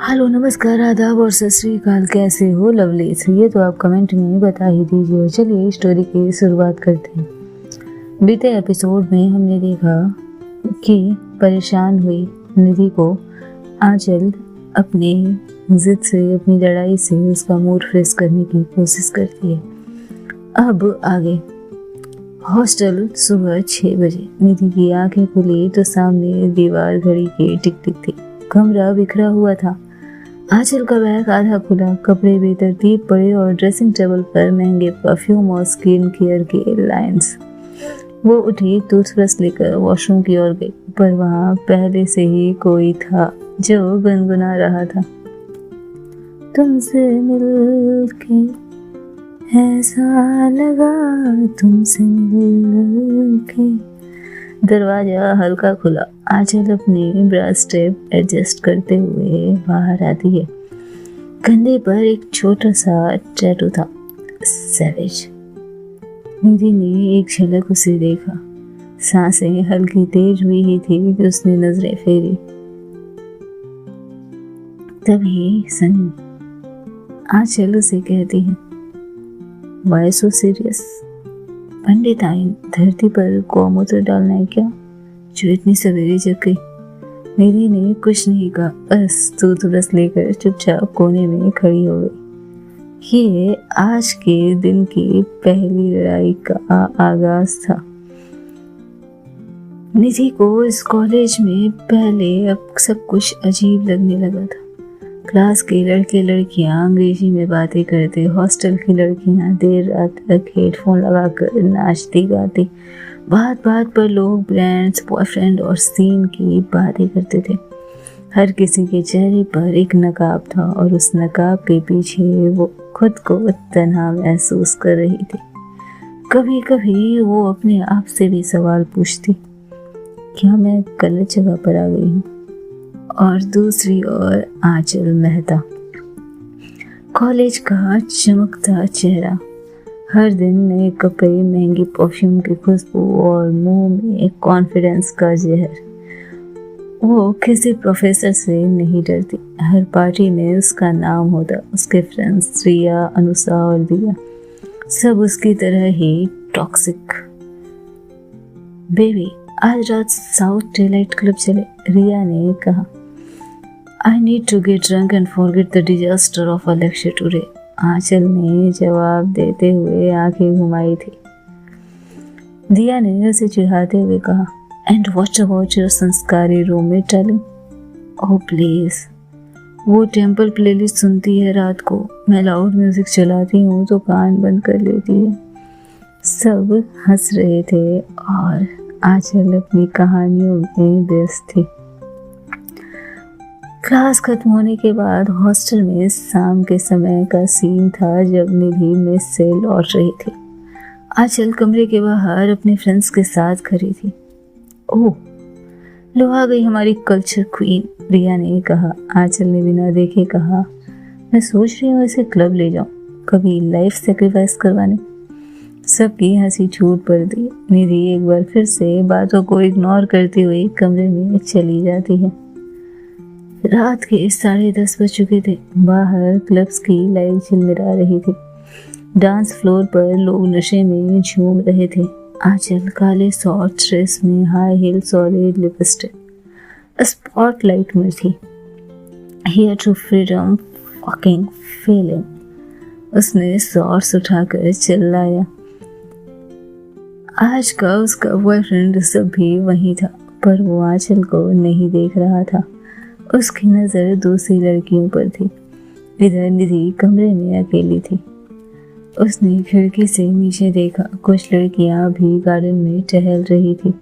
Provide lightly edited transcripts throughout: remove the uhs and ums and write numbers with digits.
Hello, नमस्कार, आदाब और सत श्री अकाल। कैसे हो लवली? ये तो आप कमेंट में बता ही दीजिए। चलिए स्टोरी की शुरुआत करते हैं। बीते एपिसोड में हमने देखा कि परेशान हुई निधि को आंचल अपनी जिद से, अपनी लड़ाई से उसका मूड फ्रेश करने की कोशिश करती है। अब आगे। हॉस्टल सुबह 6 बजे। निधि की आंखें खुली तो सामने दीवार घड़ी की टिक टिक थी। कमरा बिखरा हुआ था। आंचल का बैग आधा खुला, कपड़े बेतरतीब पड़े और ड्रेसिंग टेबल पर महंगे परफ्यूम और स्किन केयर के लाइंस। वो उठी, टूथब्रश लेकर वॉशरूम की ओर गई, पर वहां पहले से ही कोई था जो गुनगुना रहा था, तुमसे मिलके ऐसा लगा, तुमसे मिलके। दरवाजा हल्का खुला। आंचल अपनी ब्रा स्ट्रेप एडजस्ट करते हुए बाहर आती है। कंधे पर एक छोटा सा टैटू था, सैवेज। निधि ने एक झलक उसे देखा। सांसें हल्की तेज हुई ही थी कि उसने नजरें फेरी। तभी सनी आंचल उसे कहती है, वाई सो सीरियस? पंडित आइन, धरती पर गौमूत्र डालना है क्या, जो इतनी सवेरे जग गई? निधि ने कुछ नहीं कहा, बस टूथब्रश लेकर चुपचाप कोने में खड़ी हो गई। ये आज के दिन की पहली लड़ाई का आगाज था। निधि को इस कॉलेज में पहले अब सब कुछ अजीब लगने लगा था। क्लास के लड़के लड़कियां अंग्रेजी में बातें करते, हॉस्टल की लड़कियां देर रात तक हेडफोन लगाकर नाचती गाती। बात बात पर लोग ब्रांड्स, बॉयफ्रेंड और सीन की बातें करते थे। हर किसी के चेहरे पर एक नकाब था और उस नकाब के पीछे वो खुद को तन्हा महसूस कर रही थी। कभी कभी वो अपने आप से भी सवाल पूछती, क्या मैं गलत जगह पर आ गई हूँ? और दूसरी ओर आंचल मेहता, कॉलेज का चमकता चेहरा, हर दिन नए कपड़े, महंगी परफ्यूम की खुशबू और मुंह में कॉन्फिडेंस का जहर। वो किसी प्रोफेसर से नहीं डरती। हर पार्टी में उसका नाम होता। उसके फ्रेंड्स रिया, अनुषा और दिया सब उसकी तरह ही टॉक्सिक। बेबी, आज रात साउथ डेलाइट क्लब चले, रिया ने कहा। I need to get drunk and forget the disaster of a lecture today. आंचल ने जवाब देते हुए आंखें घुमाई थी। दिया ने उसे चिढ़ाते हुए कहा, And what about your संस्कारी रूममेट डार्लिंग? Oh please, वो टेम्पल प्लेलिस्ट सुनती है रात को। मैं लाउड म्यूजिक चलाती हूँ तो कान बंद कर लेती है। सब हंस रहे थे और आंचल अपनी कहानियों में व्यस्त थी। क्लास खत्म होने के बाद हॉस्टल में शाम के समय का सीन था जब निधि मेस से लौट रही थी। आंचल कमरे के बाहर अपने फ्रेंड्स के साथ खड़ी थी। ओह, लो आ गई हमारी कल्चर क्वीन, रिया ने कहा। आंचल ने बिना देखे कहा, मैं सोच रही हूँ इसे क्लब ले जाऊँ, कभी लाइफ सेक्रीफाइस करवाने। सबकी हंसी छूट पड़ दी। निधि एक बार फिर से बातों को इग्नोर करते हुए कमरे में चली जाती है। रात के 10:30 बज चुके थे। बाहर क्लब्स की लाइट झिलमिला रही थी। डांस फ्लोर पर लोग नशे में झूम रहे थे। आंचल काले शॉर्ट ड्रेस में, हाई हील्स और रेड लिपस्टिक स्पॉटलाइट में थी। Here to freedom fucking feeling, उसने शॉर्ट्स उठाकर चिल्लाया। आज का उसका बॉयफ्रेंड सब भी वहीं था, पर वो आंचल को नहीं देख रहा था। उसकी नजर दूसरी लड़कियों पर थी। इधर निधि कमरे में अकेली थी। उसने खिड़की से नीचे देखा, कुछ लड़कियां भी गार्डन में टहल रही थी।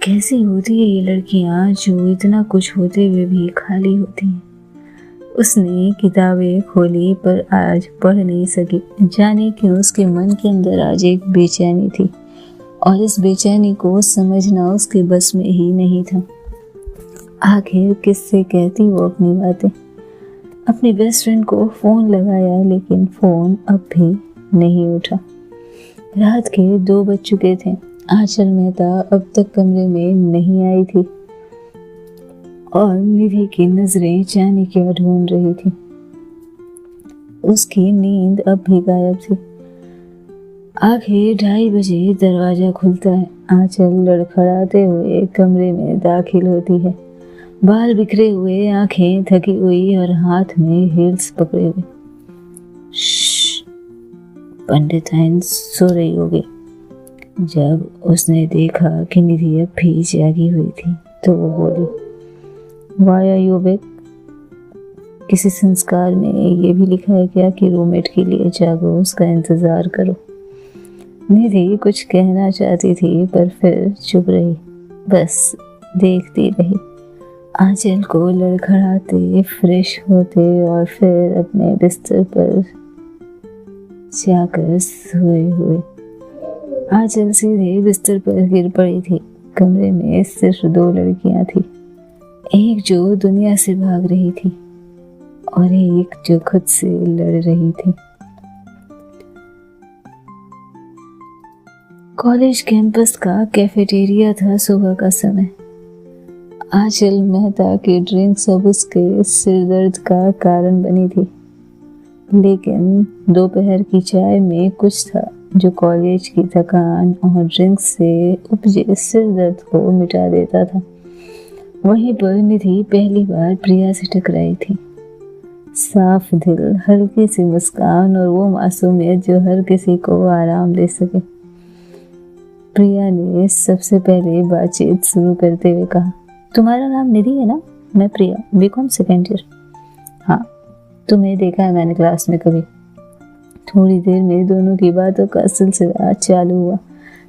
कैसी होती है ये लड़कियां जो इतना कुछ होते हुए भी खाली होती हैं। उसने किताबें खोली पर आज पढ़ नहीं सकी। जाने क्यों उसके मन के अंदर आज एक बेचैनी थी और इस बेचैनी को समझना उसके बस में ही नहीं था। आखिर किससे कहती वो अपनी बातें। अपनी बेस्ट फ्रेंड को फोन लगाया लेकिन फोन अब भी नहीं उठा। रात के 2 बज चुके थे। आंचल मेहता अब तक कमरे में नहीं आई थी। और निधि की नजरें जाने क्या ढूंढ रही थी। उसकी नींद अब भी गायब थी। आखिर 2:30 बजे दरवाजा खुलता है। आंचल लड़खड़ाते हुए कमरे में दाखिल होती है, बाल बिखरे हुए, आंखें थकी हुई और हाथ में हील्स पकड़े हुए। पंडिताइन सो रही होगी। जब उसने देखा कि निधि अब भी जागी हुई थी तो वो बोली, वाई आर यू अवेक? किसी संस्कार में ये भी लिखा है क्या कि रूममेट के लिए जागो, उसका इंतजार करो? निधि कुछ कहना चाहती थी पर फिर चुप रही, बस देखती रही। आंचल को लड़खड़ाते, फ्रेश होते और फिर अपने बिस्तर पर जाकर सोए हुए। आंचल सीधे बिस्तर पर गिर पड़ी थी। कमरे में सिर्फ 2 लड़कियां थी, एक जो दुनिया से भाग रही थी और एक जो खुद से लड़ रही थी। कॉलेज कैंपस का कैफेटेरिया था। सुबह का समय। आंचल मेहता की ड्रिंक्स अब उसके सिरदर्द का कारण बनी थी, लेकिन दोपहर की चाय में कुछ था जो कॉलेज की थकान और ड्रिंक्स से उपजे सिरदर्द को मिटा देता था। वहीं पर निधि पहली बार प्रिया से टकराई थी। साफ दिल, हल्की सी मुस्कान और वो मासूमियत जो हर किसी को आराम दे सके। प्रिया ने सबसे पहले बातचीत शुरू करते हुए कहा, तुम्हारा नाम निधि है ना? मैं प्रिया, बीकॉम सेकेंड ईयर। हाँ, तुम्हें देखा है मैंने क्लास में कभी। थोड़ी देर में दोनों की बातों का सिलसिला चालू हुआ।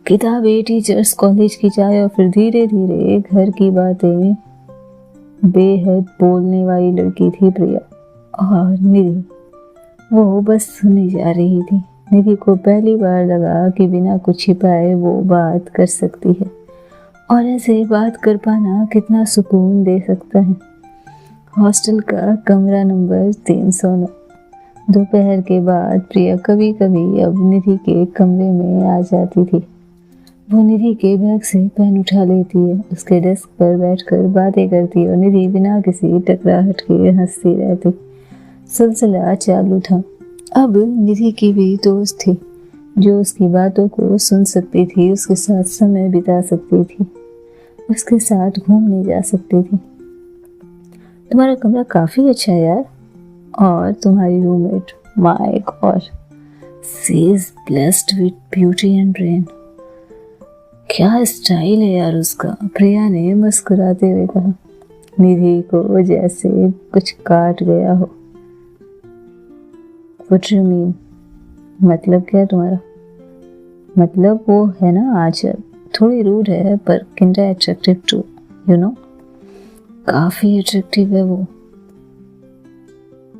किताबें, टीचर्स, कॉलेज की चाय और फिर धीरे धीरे घर की बातें। बेहद बोलने वाली लड़की थी प्रिया। और निधि, वो बस सुनी जा रही थी। निधि को पहली बार लगा कि बिना कुछ छिपाए वो बात कर सकती है, और ऐसे बात कर पाना कितना सुकून दे सकता है। हॉस्टल का कमरा नंबर 309। दोपहर के बाद प्रिया कभी कभी अब निधि के कमरे में आ जाती थी। वो निधि के बैग से पेन उठा लेती है, उसके डेस्क पर बैठकर बातें करती और निधि बिना किसी टकराहट के हंसती रहती। सिलसिला चालू था। अब निधि की भी दोस्त थी जो उसकी बातों को सुन सकती थी, उसके साथ समय बिता सकती थी, उसके साथ घूमने जा सकती थी। तुम्हारा कमरा काफी अच्छा है यार, और तुम्हारी roommate, my God, she is blessed with beauty and brain. क्या स्टाइल है यार उसका, प्रिया ने मुस्कुराते हुए कहा। निधि को जैसे कुछ काट गया हो। What do you mean? मतलब क्या तुम्हारा? मतलब वो है ना आंचल, थोड़ी रूड है पर kinda attractive to, you know. काफी अट्रैक्टिव है वो।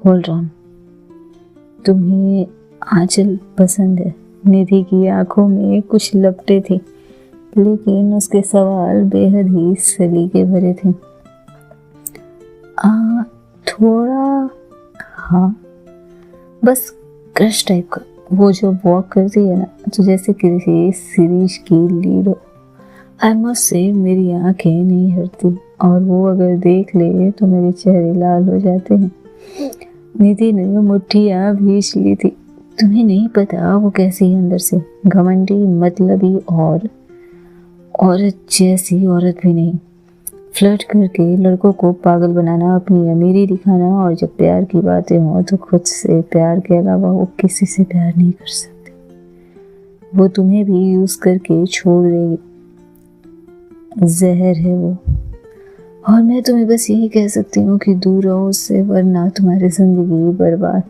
होल्ड ऑन, तुम्हें आंचल पसंद है? निधि की आंखों में कुछ लपटे थे, लेकिन उसके सवाल बेहद ही सलीके भरे थे। थोड़ा, हाँ, बस क्रश टाइप का। वो जो वॉक करती है ना, तो जैसे किसी सीरीज की लीड हो। आई मस्ट से मेरी आंखें नहीं हटती, और वो अगर देख ले तो मेरे चेहरे लाल हो जाते हैं। निधि ने मुट्ठियां भींच ली थी। तुम्हें नहीं पता वो कैसी है अंदर से, घमंडी, मतलबी और औरत जैसी औरत भी नहीं। फ्लर्ट करके लड़कों को पागल बनाना, अपनी अमीरी दिखाना, और जब प्यार की बातें हों तो खुद से प्यार के अलावा वो किसी से प्यार नहीं कर सकती। वो तुम्हें भी यूज करके छोड़ देगी। जहर है वो। और मैं तुम्हें बस यही कह सकती हूँ कि दूर रहो उससे, वरना तुम्हारी जिंदगी बर्बाद।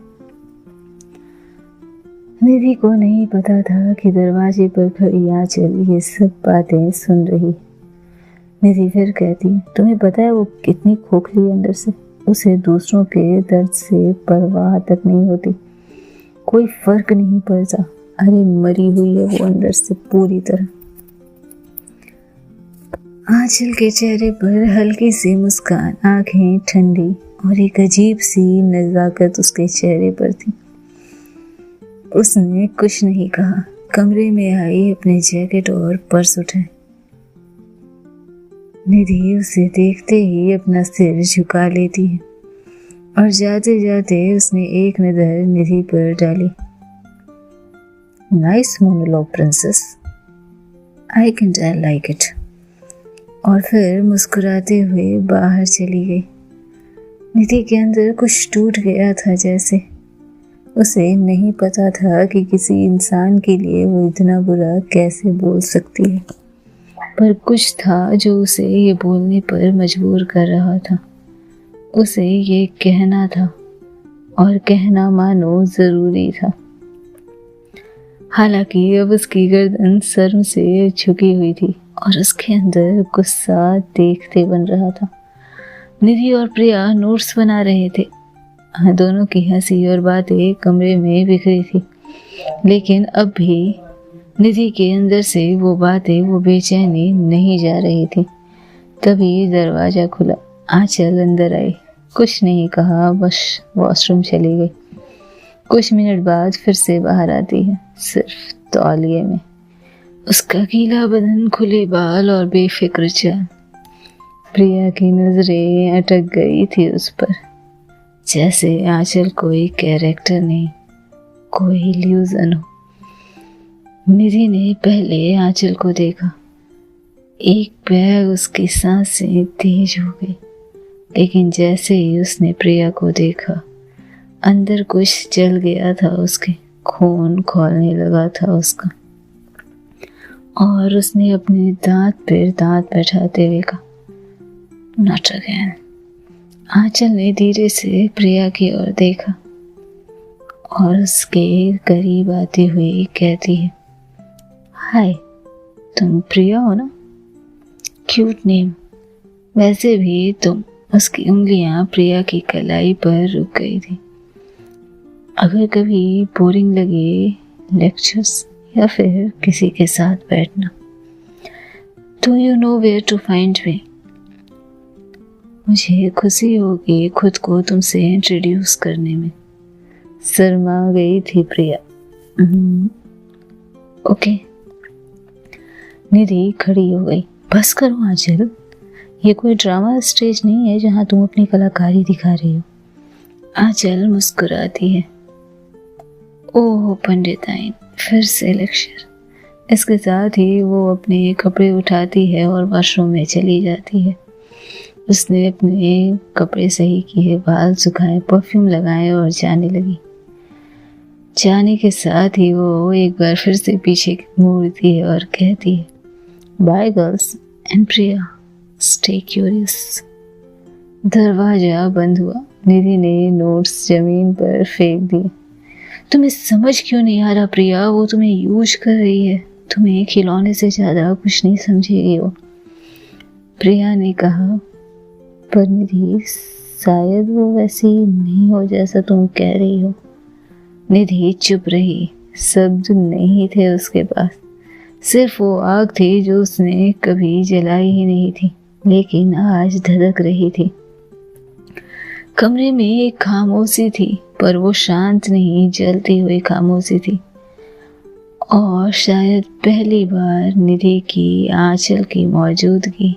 निधि को नहीं पता था कि दरवाजे पर खड़ी आंचल ये सब बातें सुन रही। निधि फिर कहती, तुम्हें पता है वो कितनी खोखली है अंदर से। उसे दूसरों के दर्द से परवाह तक नहीं होती, कोई फर्क नहीं पड़ता। अरे मरी हुई है वो अंदर से पूरी तरह। आंचल के चेहरे पर हल्की सी मुस्कान, आंखें ठंडी और एक अजीब सी नजाकत उसके चेहरे पर थी। उसने कुछ नहीं कहा। कमरे में आई, अपने जैकेट और पर्स उठाए। निधि उसे देखते ही अपना सिर झुका लेती है और जाते जाते उसने एक नजर निधि पर डाली। Nice monologue princess, I can tell like it. और फिर मुस्कुराते हुए बाहर चली गई। निधि के अंदर कुछ टूट गया था, जैसे उसे नहीं पता था कि किसी इंसान के लिए वो इतना बुरा कैसे बोल सकती है, पर कुछ था जो उसे ये बोलने पर मजबूर कर रहा था। उसे ये कहना था और कहना मानो ज़रूरी था। हालांकि अब उसकी गर्दन शर्म से झुकी हुई थी और उसके अंदर गुस्सा देखते बन रहा था। निधि और प्रिया नोट्स बना रहे थे। दोनों की हंसी और बातें कमरे में बिखरी थी, लेकिन अब भी निधि के अंदर से वो बातें, वो बेचैनी नहीं जा रही थी। तभी दरवाजा खुला। आंचल अंदर आई। कुछ नहीं कहा, बस वॉशरूम चली गई। कुछ मिनट बाद फिर से बाहर आती है, सिर्फ तौलिए में। उसका गीला बदन, खुले बाल और बेफिक्र चाल। प्रिया की नजरें अटक गई थी उस पर, जैसे आंचल कोई कैरेक्टर नहीं, कोई इल्यूजन हो। निधि ने पहले आंचल को देखा। एक पैर उसकी सांसें तेज हो गई, लेकिन जैसे ही उसने प्रिया को देखा, अंदर कुछ जल गया था उसके, खून खौलने लगा था उसका। और उसने अपने दांत पर दांत बैठाते हुए कहा, नॉट अगेन। आंचल ने धीरे से प्रिया की ओर देखा और उसके करीब आती हुई कहती है, हाय, तुम प्रिया हो ना? Cute name. वैसे भी तुम। उसकी उंगलियां प्रिया की कलाई पर रुक गई थी। अगर कभी बोरिंग लगे लेक्चर्स या फिर किसी के साथ बैठना, तो you know where to find me. मुझे खुशी होगी खुद को तुमसे इंट्रोड्यूस करने में। शर्मा गई थी प्रिया। ओके। निधि खड़ी हो गई। बस करो आंचल, ये कोई ड्रामा स्टेज नहीं है जहां तुम अपनी कलाकारी दिखा रही हो। आंचल मुस्कुराती है। ओह पंडिताइन, फिर से लेक्चर। इसके साथ ही वो अपने कपड़े उठाती है और वॉशरूम में चली जाती है। उसने अपने कपड़े सही किए, बाल सुखाए, परफ्यूम लगाए और जाने लगी। जाने के साथ ही वो एक बार फिर से पीछे मुड़ती है और कहती है, bye girls and Priya, stay curious. दरवाजा बंद हुआ। निधि ने नोट्स जमीन पर फेंक दिए। तुम्हें समझ क्यों नहीं आ रहा प्रिया? वो तुम्हें यूज कर रही है। तुम्हें खिलौने से ज्यादा कुछ नहीं समझेगी वो, प्रिया ने कहा। पर निधि, शायद वो वैसी नहीं हो जैसा तुम कह रही हो। निधि चुप रही। शब्द नहीं थे उसके पास। सिर्फ वो आग थी जो उसने कभी जलाई ही नहीं थी, लेकिन आज धधक रही थी। कमरे में एक खामोशी थी, पर वो शांत नहीं, जलती हुई खामोशी थी। और शायद पहली बार निधि की आंचल की मौजूदगी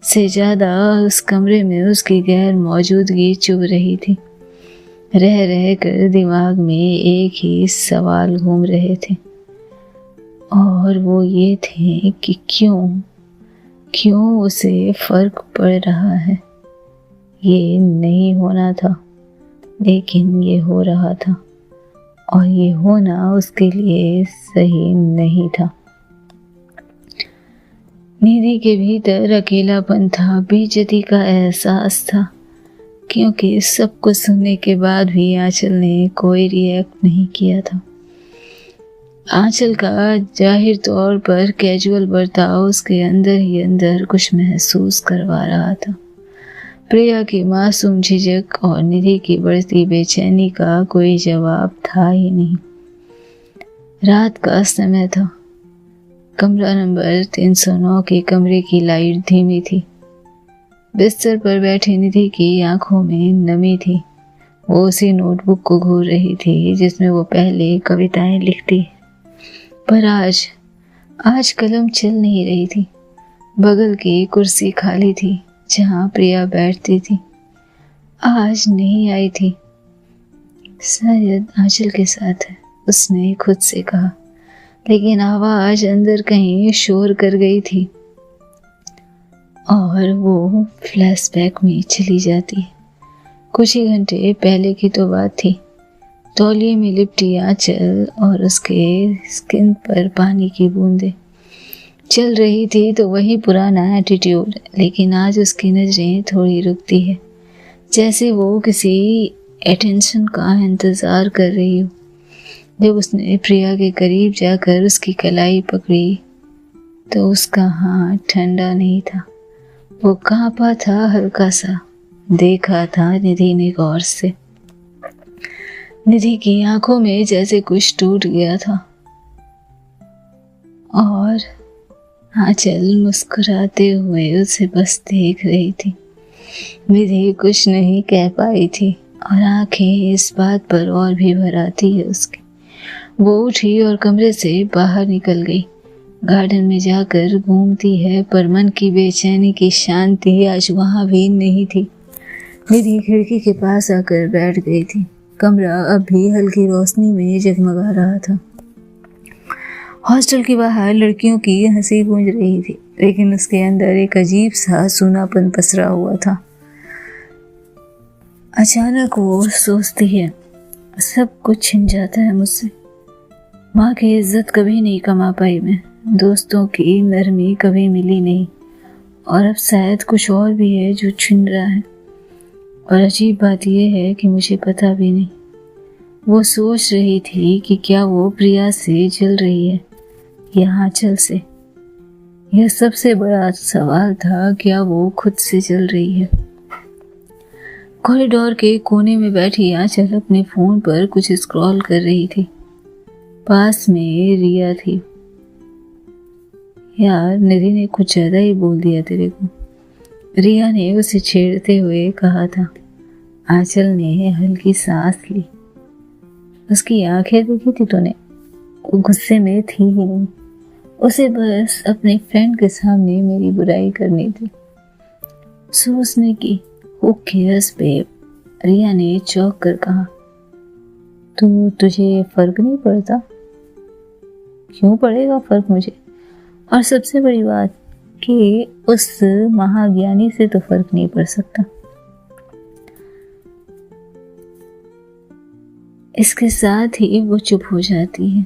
से ज्यादा उस कमरे में उसकी गैर मौजूदगी चुभ रही थी। रह रह कर दिमाग में एक ही सवाल घूम रहे थे, और वो ये थे कि क्यों उसे फर्क पड़ रहा है। ये नहीं होना था, लेकिन ये हो रहा था, और ये होना उसके लिए सही नहीं था। निधि के भीतर अकेलापन था, बेइज्जती का एहसास था, क्योंकि सब कुछ सुनने के बाद भी आंचल ने कोई रिएक्ट नहीं किया था। आंचल का जाहिर तौर पर कैजुअल बर्ताव उसके अंदर ही अंदर कुछ महसूस करवा रहा था। प्रिया की मासूम झिझक और निधि की बढ़ती बेचैनी का कोई जवाब था ही नहीं। रात का समय था। कमरा नंबर 309 के कमरे की लाइट धीमी थी। बिस्तर पर बैठी निधि की आंखों में नमी थी। वो उसी नोटबुक को घूर रही थी जिसमें वो पहले कविताएं लिखती, पर आज कलम चल नहीं रही थी। बगल की कुर्सी खाली थी जहाँ प्रिया बैठती थी। आज नहीं आई थी, शायद आंचल के साथ है, उसने खुद से कहा, लेकिन आवाज अंदर कहीं शोर कर गई थी और वो फ्लैशबैक में चली जाती है। कुछ ही घंटे पहले की तो बात थी। तौलिए में लिपटी आंचल और उसके स्किन पर पानी की बूंदें चल रही थी तो वही पुराना एटीट्यूड, लेकिन आज उसकी नजरें थोड़ी रुकती है, जैसे वो किसी अटेंशन का इंतजार कर रही हो। जब उसने प्रिया के करीब जाकर उसकी कलाई पकड़ी तो उसका हाथ ठंडा नहीं था, वो कांपा था हल्का सा। देखा था निधि ने गौर से। निधि की आंखों में जैसे कुछ टूट गया था और आंचल मुस्कुराते हुए उसे बस देख रही थी। निधि कुछ नहीं कह पाई थी और आंखें इस बात पर और भी भर आती है उसकी। वो उठी और कमरे से बाहर निकल गई। गार्डन में जाकर घूमती है, पर मन की बेचैनी की शांति आज वहां भी नहीं थी। निधि खिड़की के पास आकर बैठ गई थी। कमरा अब भी हल्की रोशनी में जगमगा रहा था। हॉस्टल के बाहर लड़कियों की हंसी गूंज रही थी, लेकिन उसके अंदर एक अजीब सा सूनापन पसरा हुआ था। अचानक वो सोचती है, सब कुछ छिन जाता है मुझसे। माँ की इज्जत कभी नहीं कमा पाई मैं, दोस्तों की नरमी कभी मिली नहीं, और अब शायद कुछ और भी है जो छिन रहा है। और अजीब बात यह है कि मुझे पता भी नहीं। वो सोच रही थी कि क्या वो प्रिया से जल रही है या आंचल से। यह सबसे बड़ा सवाल था, क्या वो खुद से जल रही है। कॉरिडोर के कोने में बैठी आंचल अपने फोन पर कुछ स्क्रॉल कर रही थी। पास में रिया थी। यार, निधि ने कुछ ज्यादा ही बोल दिया तेरे को, रिया ने उसे छेड़ते हुए कहा था। आंचल ने हल्की सांस ली। उसकी आंखें देखी थी तूने? वो गुस्से में थी ही नहीं, उसे बस अपने फ्रेंड के सामने मेरी बुराई करनी थी। सोचने की हु केयर्स बेब, रिया ने चौंक कर कहा। तुझे फर्क नहीं पड़ता? क्यों पड़ेगा फर्क मुझे? और सबसे बड़ी बात कि उस महाज्ञानी से तो फर्क नहीं पड़ सकता। इसके साथ ही वो चुप हो जाती है।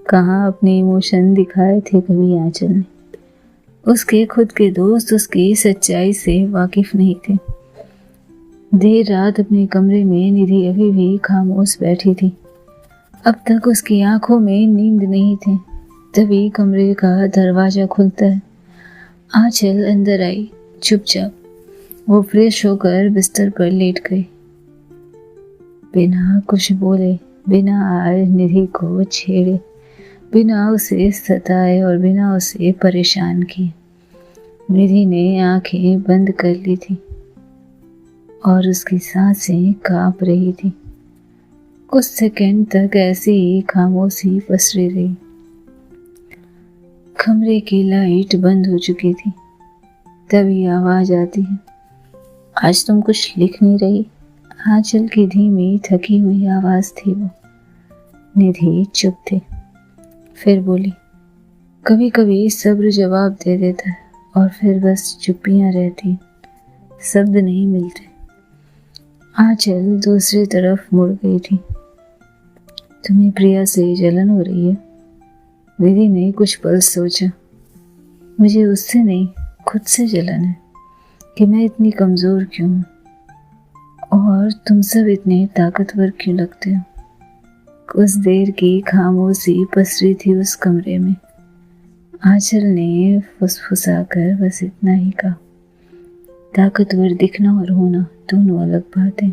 कहाँ अपने इमोशन दिखाए थे कभी आंचल ने। उसके खुद के दोस्त उसकी सच्चाई से वाकिफ नहीं थे। देर रात अपने कमरे में निधि अभी भी खामोश बैठी थी। अब तक उसकी आंखों में नींद नहीं थी। तभी कमरे का दरवाजा खुलता है। आंचल अंदर आई चुपचाप। वो फ्रेश होकर बिस्तर पर लेट गई, बिना कुछ बोले, बिना आज निधि को छेड़े, बिना उसे सताए और बिना उसे परेशान किए। निधि ने आंखें बंद कर ली थी और उसकी सांसें कांप रही थी। कुछ सेकंड तक ऐसी ही खामोशी पसरी रही। कमरे की लाइट बंद हो चुकी थी। तभी आवाज आती है, आज तुम कुछ लिख नहीं रही? आंचल की धीमी थकी हुई आवाज थी वो। निधि चुप थी, फिर बोली, कभी कभी सब्र जवाब दे देता है और फिर बस चुप्पियां रहती, शब्द नहीं मिलते। आंचल दूसरी तरफ मुड़ गई थी। तुम्हें प्रिया से जलन हो रही है? निधि ने कुछ पल सोचा। मुझे उससे नहीं, खुद से जलन है कि मैं इतनी कमजोर क्यों हूँ और तुम सब इतने ताकतवर क्यों लगते हो। कुछ देर की खामोशी पसरी थी उस कमरे में। आंचल ने फुसफुसाकर बस इतना ही कहा, ताकतवर दिखना और होना दोनों अलग बातें।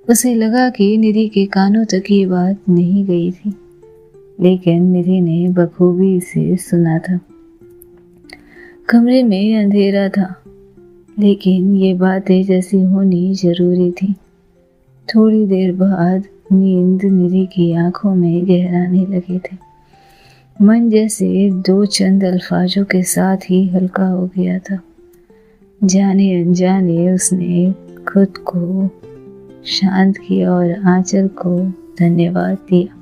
उसे लगा कि निधि के कानों तक ये बात नहीं गई थी, लेकिन निधि ने बखूबी इसे सुना था। कमरे में अंधेरा था, लेकिन ये बातें जैसी होनी जरूरी थी। थोड़ी देर बाद नींद निधि की आंखों में गहराने लगे थे। मन जैसे दो चंद अल्फाजों के साथ ही हल्का हो गया था। जाने अनजाने उसने खुद को शांत किया और आंचल को धन्यवाद दिया।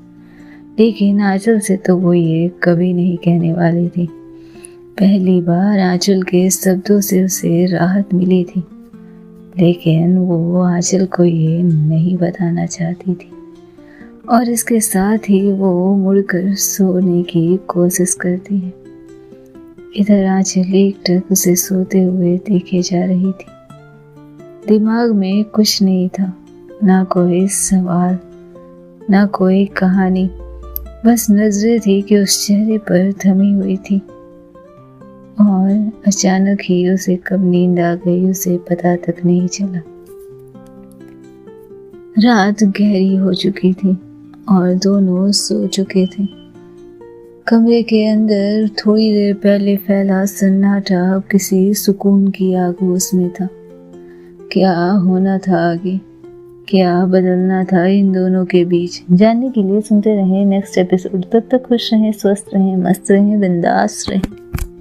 लेकिन आंचल से तो वो ये कभी नहीं कहने वाली थी। पहली बार आंचल के शब्दों से उसे राहत मिली थी, लेकिन वो आंचल को ये नहीं बताना चाहती थी। और इसके साथ ही वो मुड़कर सोने की कोशिश करती है। इधर आंचल एकटक उसे सोते हुए देखे जा रही थी। दिमाग में कुछ नहीं था, ना कोई सवाल, ना कोई कहानी, बस नजरें थी कि उस चेहरे पर थमी हुई थी। और अचानक ही उसे कब नींद आ गई उसे पता तक नहीं चला। रात गहरी हो चुकी थी और दोनों सो चुके थे। कमरे के अंदर थोड़ी देर पहले फैला सन्नाटा अब किसी सुकून की आगोश में था। क्या होना था आगे, क्या बदलना था इन दोनों के बीच, जानने के लिए सुनते रहें नेक्स्ट एपिसोड। तब तक खुश रहें, स्वस्थ रहें, मस्त रहें, बिंदास रहें।